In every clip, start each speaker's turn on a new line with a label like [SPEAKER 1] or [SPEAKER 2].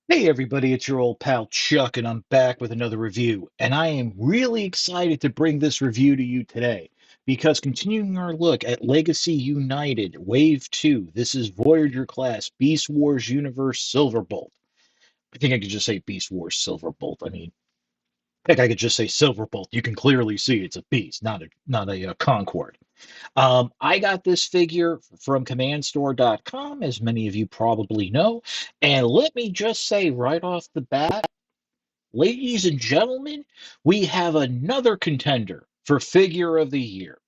[SPEAKER 1] Hey everybody, it's your old pal Chuck, and I'm back with another review. And I am really excited to bring this review to you today because continuing our look at Legacy United Wave 2, this is Voyager class Beast Wars Universe Silverbolt. I think I could just say Beast Wars Silverbolt. I mean, heck, I could just say Silverbolt. You can clearly see it's a beast, not a Concorde. I got this figure from CommandStore.com, as many of you probably know. And let me just say right off the bat, ladies and gentlemen, we have another contender for Figure of the Year.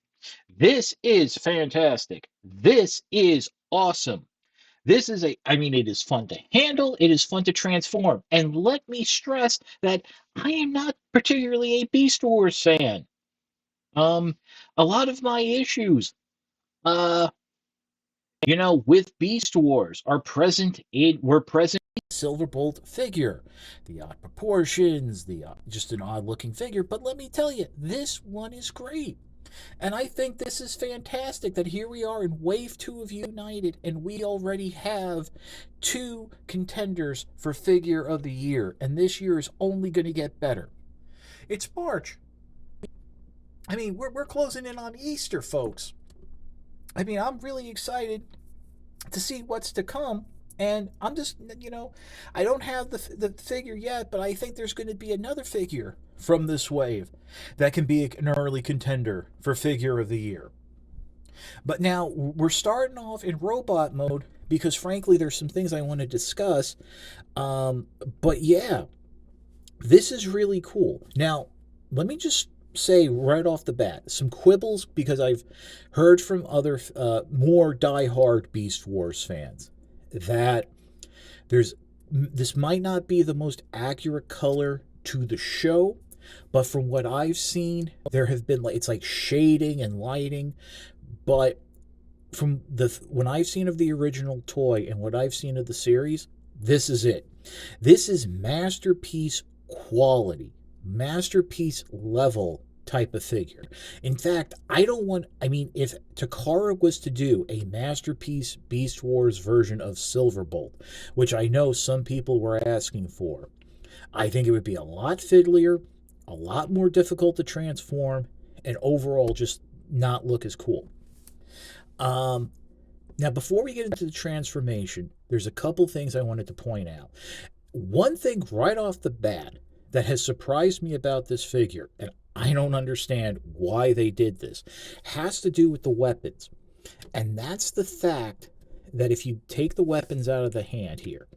[SPEAKER 1] This is fantastic. This is awesome. I mean, it is fun to handle, it is fun to transform. And let me stress that I am not particularly a Beast Wars fan. Um, a lot of my issues, uh, with Beast Wars were present in the Silverbolt figure. The odd proportions, the just an odd looking figure, but let me tell you, this one is great. And I think this is fantastic that here we are in Wave 2 of United, and we already have two contenders for Figure of the Year, and this year is only going to get better. It's March. I mean, we're closing in on Easter, folks. I mean, I'm really excited to see what's to come. And I'm just, I don't have the figure yet, but I think there's going to be another figure from this wave that can be an early contender for Figure of the Year. But now we're starting off in robot mode because, frankly, there's some things I want to discuss. But yeah, this is really cool. Now, let me just say right off the bat some quibbles because I've heard from other more diehard Beast Wars fans that there's this might not be the most accurate color to the show, but from what I've seen, there have been it's like shading and lighting, but from the when I've seen of the original toy and what I've seen of the series, this is it. This is masterpiece quality, masterpiece level type of figure. In fact, I mean, if Takara was to do a masterpiece Beast Wars version of Silverbolt, which I know some people were asking for, I think it would be a lot fiddlier, a lot more difficult to transform, and overall just not look as cool. Um, Now, before we get into the transformation, there's a couple things I wanted to point out. One thing right off the bat that has surprised me about this figure, and I don't understand why they did this, has to do with the weapons. And that's the fact that if you take the weapons out of the hand here,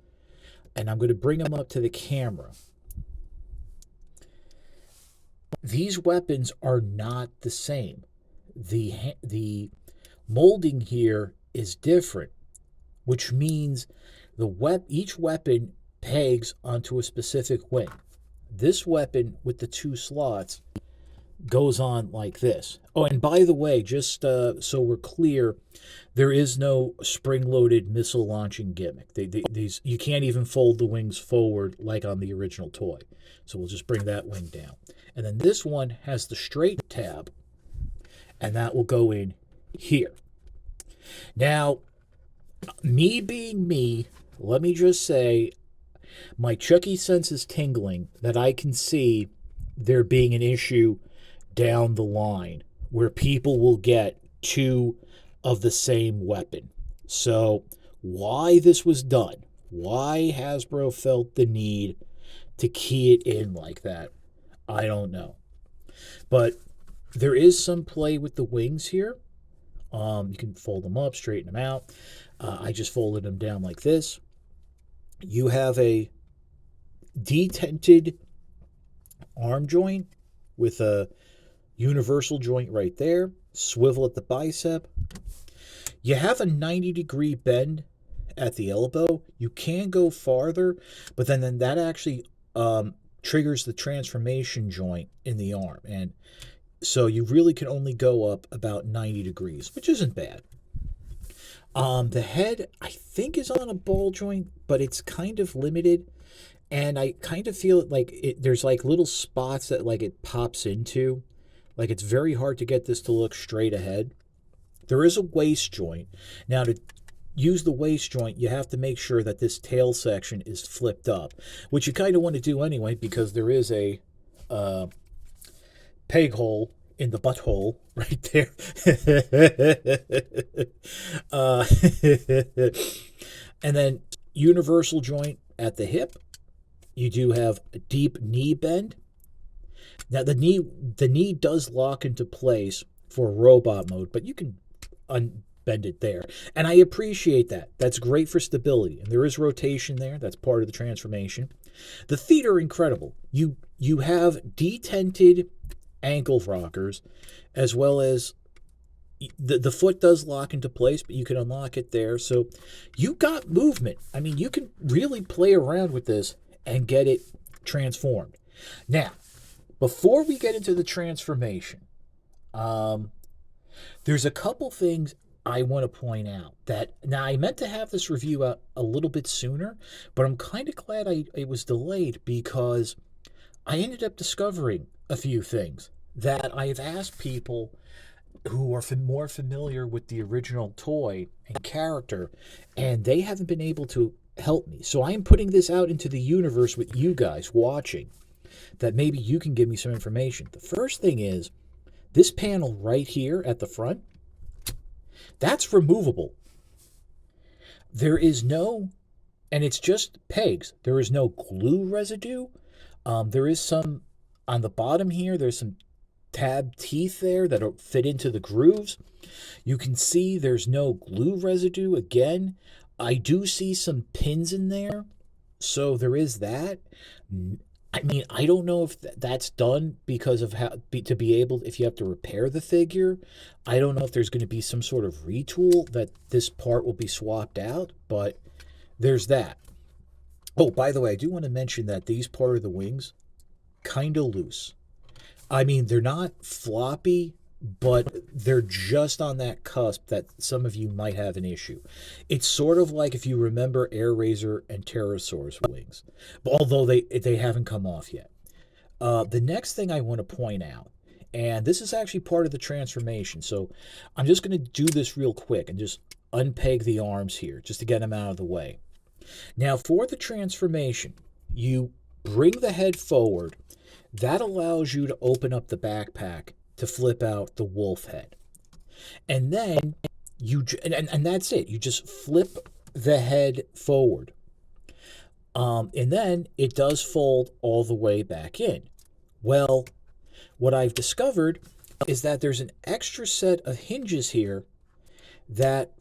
[SPEAKER 1] and I'm going to bring them up to the camera, these weapons are not the same. The molding here is different, which means each weapon pegs onto a specific wing. This weapon with the two slots goes on like this. Oh, and by the way, just so we're clear, there is no spring-loaded missile launching gimmick. These you can't even fold the wings forward like on the original toy. So we'll just bring that wing down. And then this one has the straight tab, and that will go in here. Now, me being me, let me just say, my Chucky sense is tingling that I can see there being an issue down the line where people will get two of the same weapon. So, why this was done, why Hasbro felt the need to key it in like that, I don't know. But there is some play with the wings here. You can fold them up, straighten them out. I just folded them down like this. You have a detented arm joint with a universal joint right there, swivel at the bicep. You have a 90-degree bend at the elbow. You can go farther, but then that actually triggers the transformation joint in the arm. And so you really can only go up about 90 degrees, which isn't bad. The head, I think, is on a ball joint, but it's kind of limited. And I kind of feel like there's like little spots that like it pops into. Like it's very hard to get this to look straight ahead. There is a waist joint. Now, to
[SPEAKER 2] use the waist joint, you have to make sure that this tail section is flipped up, which you kind of want to do anyway because there is a uh, peg hole in the butthole right there. uh, and then universal joint at the hip. You do have a deep knee bend. Now the knee does lock into place for robot mode, but you can unbend it there. And I appreciate that. That's great for stability. And there is rotation there. That's part of the transformation. The feet are incredible. You have detented ankle rockers, as well as the foot does lock into place, but you can unlock it there. So you got movement. I mean, you can really play around with this and get it transformed. Now, before we get into the transformation, um, there's a couple things I want to point out that now I meant to have this review out a little bit sooner, but I'm kind of glad it was delayed because I ended up discovering a few things that I've asked people who are more familiar with the original toy and character, and they haven't been able to help me. So I am putting this out into the universe with you guys watching that maybe you can give me some information. The first thing is this panel right here at the front, that's removable. There is no, and it's just pegs. There is no glue residue. There is some on the bottom here. There's some tab teeth there that fit into the grooves. You can see there's no glue residue again. I do see some pins in there, so there is that. I mean, I don't know if that's done because of how to be able, if you have to repair the figure. I don't know if there's going to be some sort of retool that this part will be swapped out, but there's that. Oh, by the way, I do want to mention that these part of the wings kind of loose. I mean, they're not floppy, but they're just on that cusp that some of you might have an issue. It's sort of like if you remember Air Razor and Pterosaur's wings, although they haven't come off yet. The next thing I want to point out, and this is actually part of the transformation, so I'm just going to do this real quick and just unpeg the arms here just to get them out of the way. Now, for the transformation, you bring the head forward. That allows you to open up the backpack to flip out the wolf head. And then and that's it. You just flip the head forward. And then it does fold all the way back in. Well, what I've discovered is that there's an extra set of hinges here that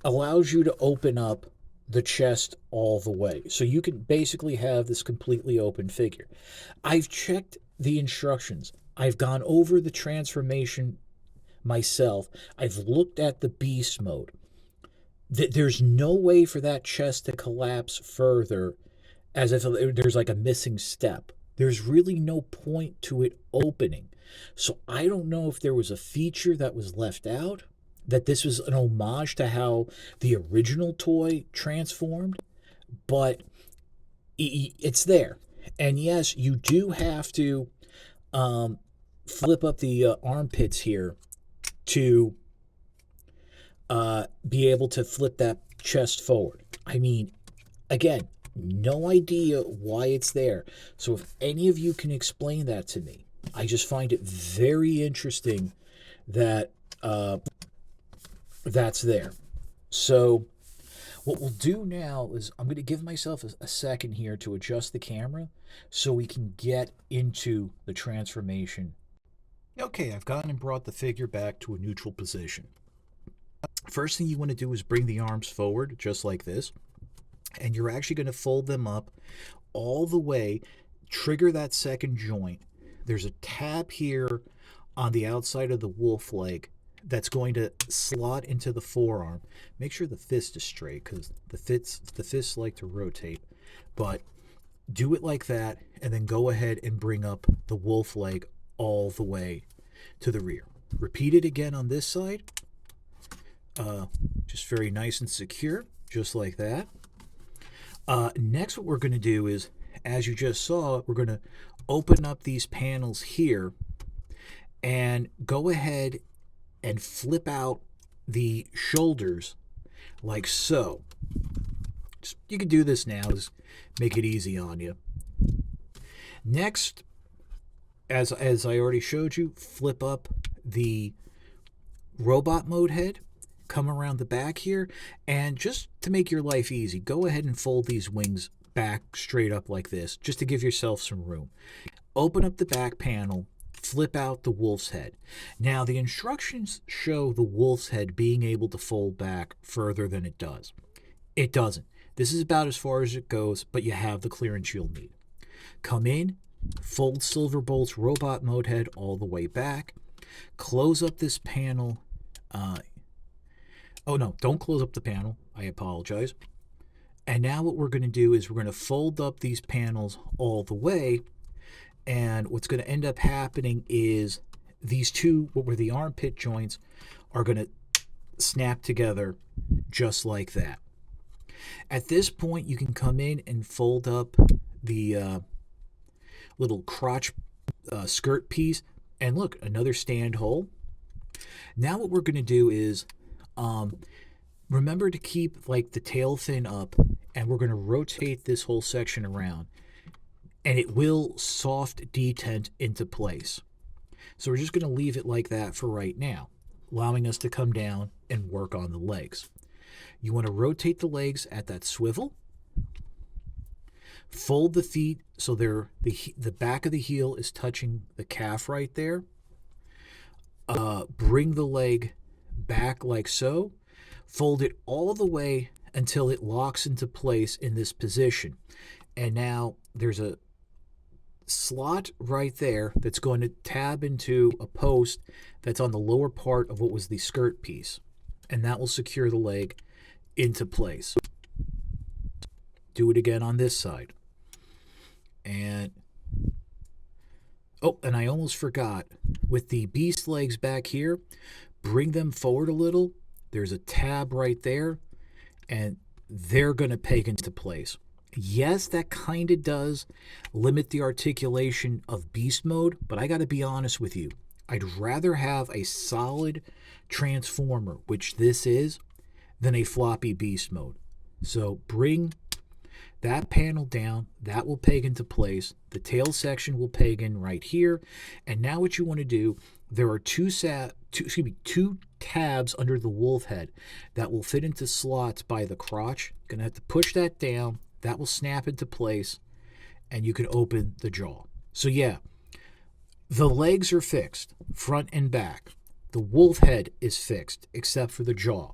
[SPEAKER 2] allows you to open up the chest all the way. So you can basically have this completely open figure. I've checked the instructions. I've gone over the transformation myself. I've looked at the beast mode. There's no way for that chest to collapse further as if there's like a missing step. There's really no point to it opening. So I don't know if there was a feature that was left out, that this was an homage to how the original toy transformed, but it's there. And yes, you do have to flip up the armpits here to be able to flip that chest forward. I mean, again, no idea why it's there. So if any of you can explain that to me, I just find it very interesting that that's there. So what we'll do now is I'm going to give myself a second here to adjust the camera so we can get into the transformation. Okay, I've gone and brought the figure back to a neutral position. First thing you want to do is bring the arms forward, just like this. And you're actually going to fold them up all the way, trigger that second joint. There's a tab here on the outside of the wolf leg that's going to slot into the forearm. Make sure the fist is straight because the fists like to rotate. But do it like that, and then go ahead and bring up the wolf leg all the way to the rear. Repeat it again on this side. Just very nice and secure, just like that. Next, what we're going to do is, as you just saw, we're going to open up these panels here and go ahead and flip out the shoulders like so. You can do this now, just make it easy on you. Next, as I already showed you, flip up the robot mode head, come around the back here, and just to make your life easy, go ahead and fold these wings back straight up like this, just to give yourself some room. Open up the back panel, flip out the wolf's head. Now, the instructions show the wolf's head being able to fold back further than it does. It doesn't. This is about as far as it goes, but you have the clearance you'll need. Come in, fold Silverbolt's robot mode head all the way back, close up this panel. Oh no, don't close up the panel. I apologize. And now what we're going to do is we're going to fold up these panels all the way. And what's going to end up happening is these two, what were the armpit joints, are going to snap together just like that. At this point, you can come in and fold up the little crotch skirt piece. And look, another stand hole. Now what we're going to do is remember to keep like the tail fin up, and we're going to rotate this whole section around, and it will soft detent into place. So we're just going to leave it like that for right now, allowing us to come down and work on the legs. You want to rotate the legs at that swivel. Fold the feet so the back of the heel is touching the calf right there. Bring the leg back like so. Fold it all the way until it locks into place in this position. And now there's a slot right there that's going to tab into a post that's on the lower part of what was the skirt piece. And that will secure the leg into place. Do it again on this side. And and I almost forgot. With the beast legs back here, bring them forward a little. There's a tab right there, and they're going to peg into place. Yes, that kind of does limit the articulation of beast mode, but I got to be honest with you. I'd rather have a solid transformer, which this is, than a floppy beast mode. So bring that panel down. That will peg into place. The tail section will peg in right here. And now what you want to do, there are two tabs under the wolf head that will fit into slots by the crotch. You're going to have to push that down. That will snap into place, and you can open the jaw. So yeah, the legs are fixed, front and back. The wolf head is fixed, except for the jaw.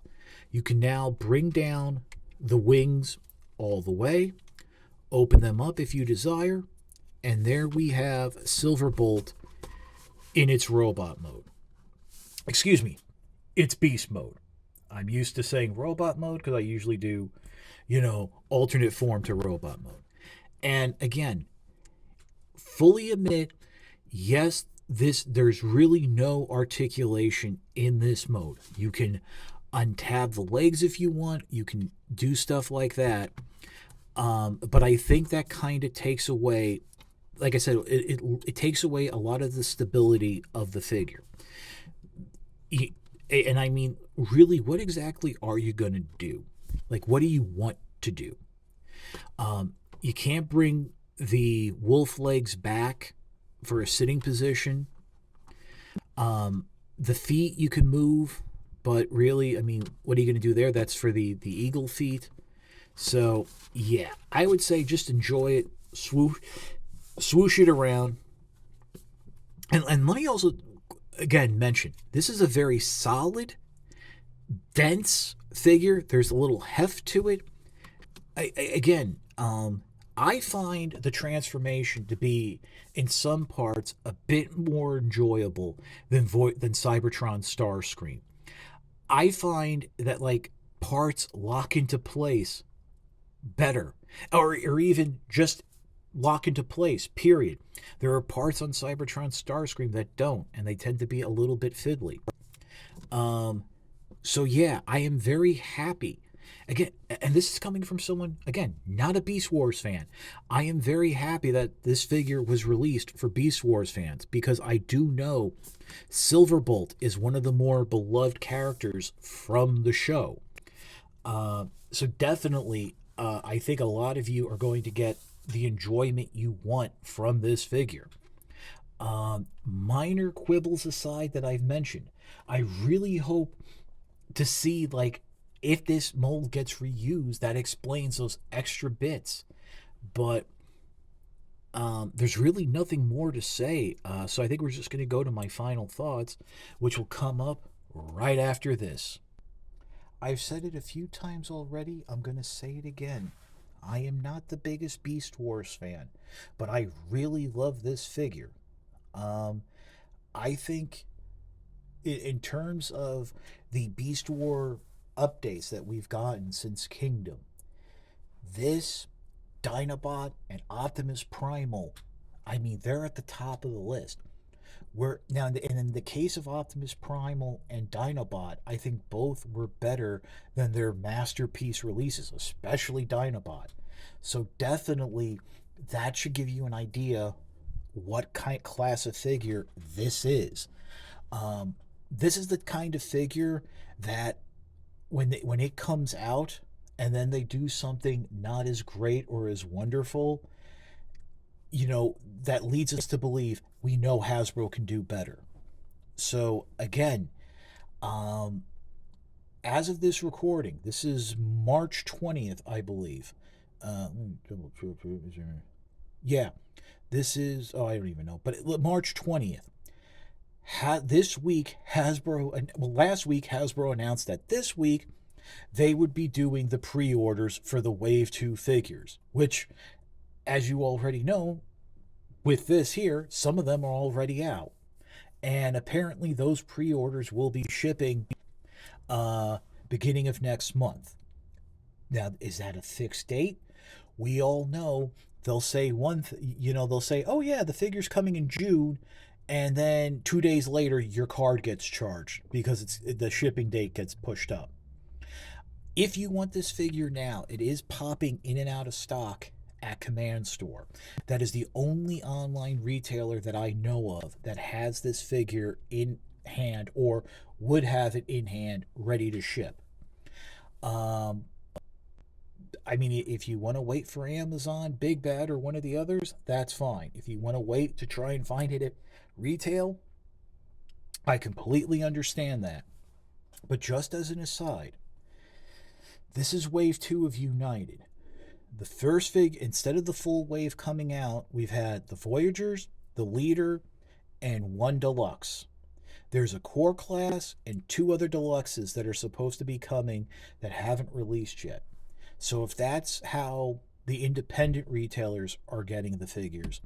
[SPEAKER 2] You can now bring down the wings all the way, open them up if you desire, and there we have Silverbolt in its robot mode. Excuse me, it's beast mode. I'm used to saying robot mode because I usually do, alternate form to robot mode. And again, fully admit, yes, there's really no articulation in this mode. You can untab the legs if you want. You can do stuff like that. But I think that kind of takes away, like I said, it takes away a lot of the stability of the figure. And I mean, really, what exactly are you going to do? Like, what do you want to do? You can't bring the wolf legs back for a sitting position. The feet you can move, but really, I mean, what are you going to do there? That's for the eagle feet. So, yeah, I would say just enjoy it, swoosh it around. And let me also, again, mention, this is a very solid, dense figure. There's a little heft to it. I find the transformation to be, in some parts, a bit more enjoyable than Cybertron Starscream. I find that, like, parts lock into place better, or even just lock into place, period. There are parts on Cybertron Starscream that don't, and they tend to be a little bit fiddly. So yeah, I am very happy. Again, and this is coming from someone, again, not a Beast Wars fan. I am very happy that this figure was released for Beast Wars fans, because I do know Silverbolt is one of the more beloved characters from the show. So definitely, I think a lot of you are going to get the enjoyment you want from this figure. Minor quibbles aside that I've mentioned, I really hope to see, like, if this mold gets reused, that explains those extra bits. But there's really nothing more to say. So I think we're just going to go to my final thoughts, which will come up right after this. I've said it a few times already. I'm going to say it again. I am not the biggest Beast Wars fan, but I really love this figure. Um, I think, in terms of the Beast War updates that we've gotten since Kingdom, this, Dinobot, and Optimus Primal, I mean, they're at the top of the list. We're now, and in the case of Optimus Primal and Dinobot, I think both were better than their masterpiece releases, especially Dinobot. So definitely, that should give you an idea what kind class of figure this is. Um, this is the kind of figure that when it comes out and then they do something not as great or as wonderful, that leads us to believe we know Hasbro can do better. So again, um, as of this recording, this is March 20th, I believe. Yeah, this is, oh, I don't even know, but March 20th. This week, last week, Hasbro announced that this week they would be doing the pre orders for the Wave 2 figures, which, as you already know, with this here, some of them are already out. And apparently, those pre orders will be shipping beginning of next month. Now, is that a fixed date? We all know they'll say they'll say, oh, yeah, the figure's coming in June. And then 2 days later, your card gets charged because the shipping date gets pushed up. If you want this figure now, it is popping in and out of stock at Command Store. That is the only online retailer that I know of that has this figure in hand or would have it in hand ready to ship. Um, I mean, if you want to wait for Amazon, Big Bad, or one of the others, that's fine. If you want to wait to try and find it at retail, I completely understand that. But just as an aside, this is Wave 2 of United. The first instead of the full wave coming out, we've had the Voyagers, the Leader, and one Deluxe. There's a core class and two other deluxes that are supposed to be coming that haven't released yet. So if that's how the independent retailers are getting the figures,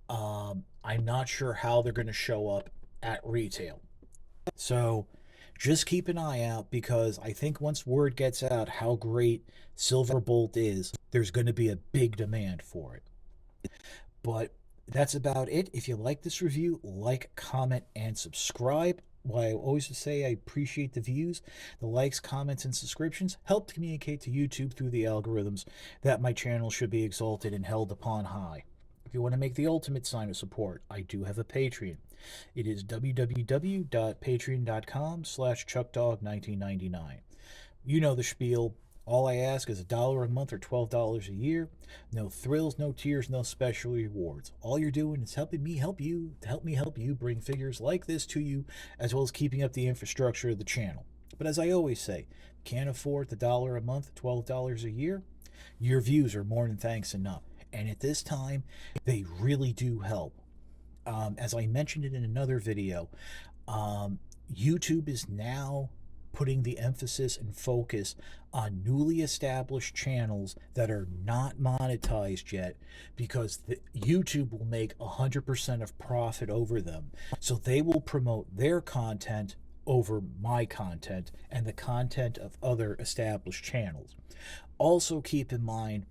[SPEAKER 2] I'm not sure how they're going to show up at retail. So just keep an eye out, because I think once word gets out how great Silverbolt is, there's going to be a big demand for it. But that's about it. If you like this review, like, comment, and subscribe. Well, I always say I appreciate the views. The likes, comments, and subscriptions help to communicate to YouTube through the algorithms that my channel should be exalted and held upon high. If you want to make the ultimate sign of support, I do have a Patreon. It is www.patreon.com/chuckdog1999. You know the spiel. All I ask is $1 a month or $12 a year. No thrills, no tears, no special rewards. All you're doing is helping me help you, to help me help you bring figures like this to you, as well as keeping up the infrastructure of the channel. But as I always say, can't afford the $1 a month, $12 a year, your views are more than thanks enough. And at this time, they really do help. As I mentioned it in another video, YouTube is now putting the emphasis and focus on newly established channels that are not monetized yet, because YouTube will make 100% of profit over them. So they will promote their content over my content and the content of other established channels. Also keep in mind,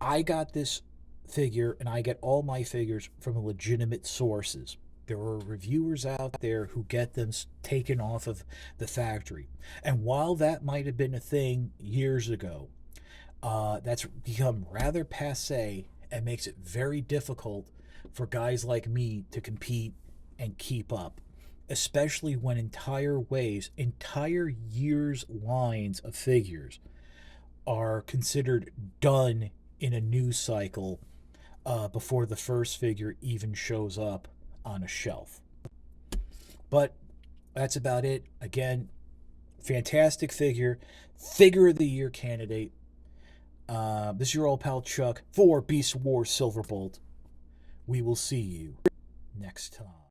[SPEAKER 2] I got this figure and I get all my figures from legitimate sources. There are reviewers out there who get them taken off of the factory. And while that might have been a thing years ago, that's become rather passe and makes it very difficult for guys like me to compete and keep up, especially when entire waves, entire years' lines of figures are considered done in a news cycle before the first figure even shows up on a shelf. But that's about it. Again, fantastic figure, figure of the year candidate. This is your old pal Chuck for Beast Wars Silverbolt. We will see you next time.